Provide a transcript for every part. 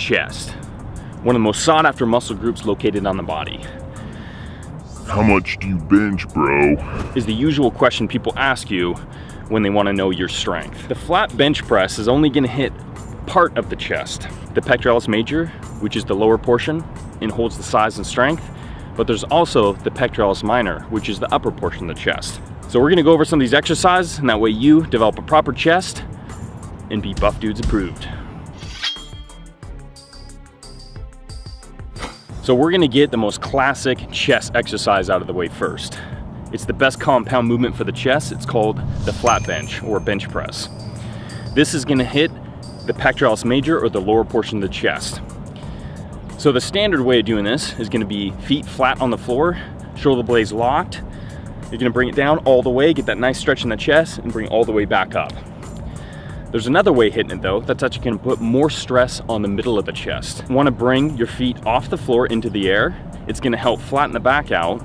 chest, one of the most sought after muscle groups located on the body. How much do you bench, bro? Is the usual question people ask you when they want to know your strength. The flat bench press is only going to hit part of the chest. The pectoralis major, which is the lower portion and holds the size and strength, but there's also the pectoralis minor, which is the upper portion of the chest. So we're going to go over some of these exercises, and that way you develop a proper chest and be Buff Dudes approved. So we're gonna get the most classic chest exercise out of the way first. It's the best compound movement for the chest. It's called the flat bench or bench press. This is gonna hit the pectoralis major or the lower portion of the chest. So the standard way of doing this is gonna be feet flat on the floor, shoulder blades locked. You're gonna bring it down all the way, get that nice stretch in the chest, and bring it all the way back up. There's another way hitting it though, that's actually gonna put more stress on the middle of the chest. You wanna bring your feet off the floor into the air. It's gonna help flatten the back out,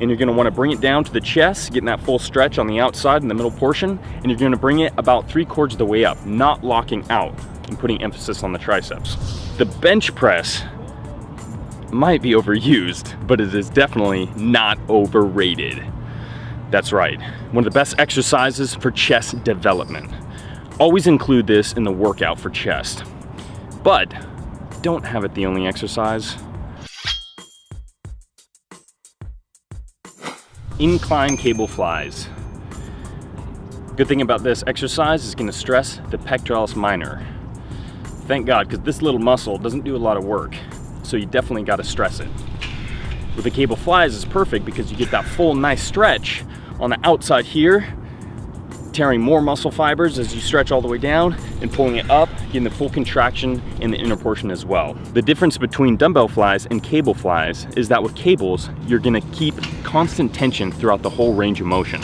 and you're gonna wanna bring it down to the chest, getting that full stretch on the outside in the middle portion, and you're gonna bring it about 3/4 of the way up, not locking out and putting emphasis on the triceps. The bench press might be overused, but it is definitely not overrated. That's right, one of the best exercises for chest development. Always include this in the workout for chest, but don't have it the only exercise. Incline cable flies. Good thing about this exercise is going to stress the pectoralis minor. Thank God, because this little muscle doesn't do a lot of work, so you definitely got to stress it. With the cable flies, it's perfect because you get that full nice stretch on the outside here, tearing more muscle fibers as you stretch all the way down and pulling it up, getting the full contraction in the inner portion as well. The difference between dumbbell flies and cable flies is that with cables, you're gonna keep constant tension throughout the whole range of motion.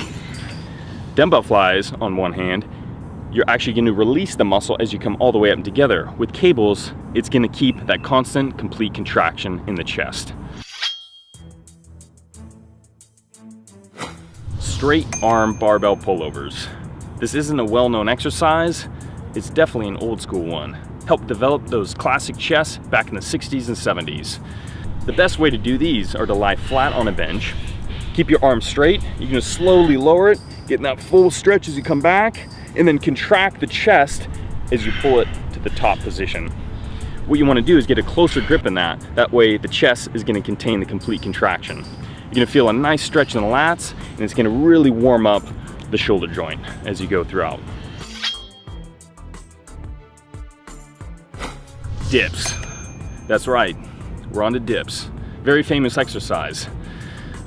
Dumbbell flies, on one hand, you're actually gonna release the muscle as you come all the way up and together. With cables, it's gonna keep that constant, complete contraction in the chest. Straight arm barbell pullovers. This isn't a well-known exercise, it's definitely an old school one. Helped develop those classic chests back in the 60s and 70s. The best way to do these are to lie flat on a bench, keep your arms straight, you're gonna slowly lower it, getting that full stretch as you come back, and then contract the chest as you pull it to the top position. What you wanna do is get a closer grip in that. That way the chest is gonna contain the complete contraction. You're gonna feel a nice stretch in the lats, and it's gonna really warm up the shoulder joint as you go throughout. Dips. That's right, we're on to dips. Very famous exercise.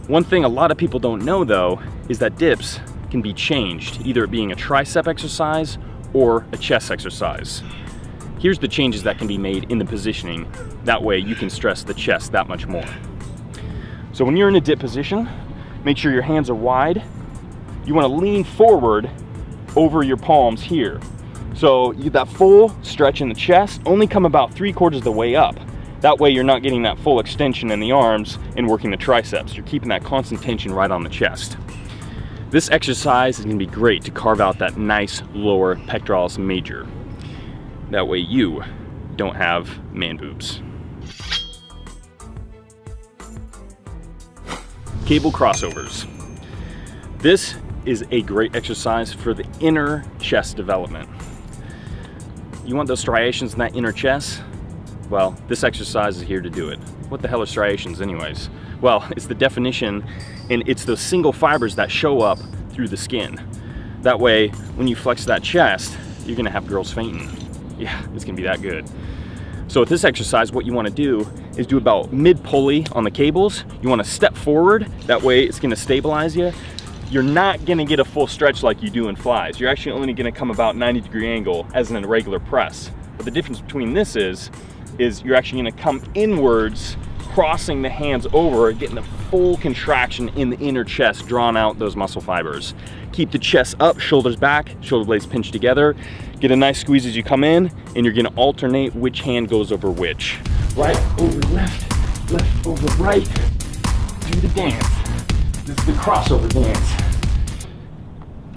One thing a lot of people don't know though, is that dips can be changed, either it being a tricep exercise or a chest exercise. Here's the changes that can be made in the positioning. That way you can stress the chest that much more. So when you're in a dip position, make sure your hands are wide. You want to lean forward over your palms here. So you get that full stretch in the chest, only come about 3/4 of the way up. That way you're not getting that full extension in the arms and working the triceps. You're keeping that constant tension right on the chest. This exercise is going to be great to carve out that nice lower pectoralis major. That way you don't have man boobs. Cable crossovers. This is a great exercise for the inner chest development. You want those striations in that inner chest? Well, this exercise is here to do it. What the hell are striations anyways? Well, it's the definition, and it's those single fibers that show up through the skin. That way, when you flex that chest, you're gonna have girls fainting. Yeah, it's gonna be that good. So with this exercise, what you wanna do is do about mid-pulley on the cables. You wanna step forward, that way it's gonna stabilize you. You're not gonna get a full stretch like you do in flies. You're actually only gonna come about 90-degree angle as in a regular press. But the difference between this is you're actually gonna come inwards, crossing the hands over, getting the full contraction in the inner chest, drawing out those muscle fibers. Keep the chest up, shoulders back, shoulder blades pinched together. Get a nice squeeze as you come in, and you're gonna alternate which hand goes over which. Right over left, left over right. Do the dance. This is the crossover dance.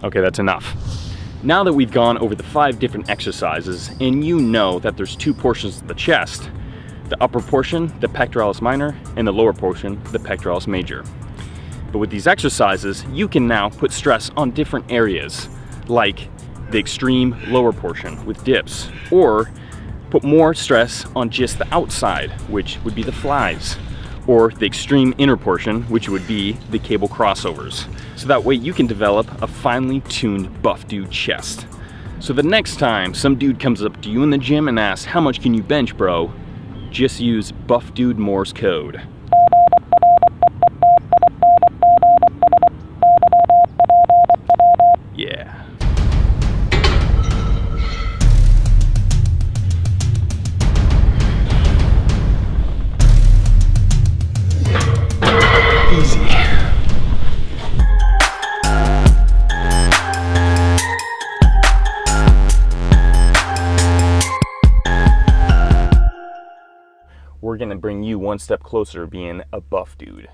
Okay, that's enough. Now that we've gone over the 5 different exercises, and you know that there's 2 portions of the chest, the upper portion, the pectoralis minor, and the lower portion, the pectoralis major. But with these exercises, you can now put stress on different areas, like the extreme lower portion with dips, or put more stress on just the outside, which would be the flies, or the extreme inner portion, which would be the cable crossovers. So that way you can develop a finely tuned buff dude chest. So the next time some dude comes up to you in the gym and asks, "How much can you bench, bro?" just use buff dude Morse code. Yeah. Easy. We're gonna bring you one step closer to being a buff dude.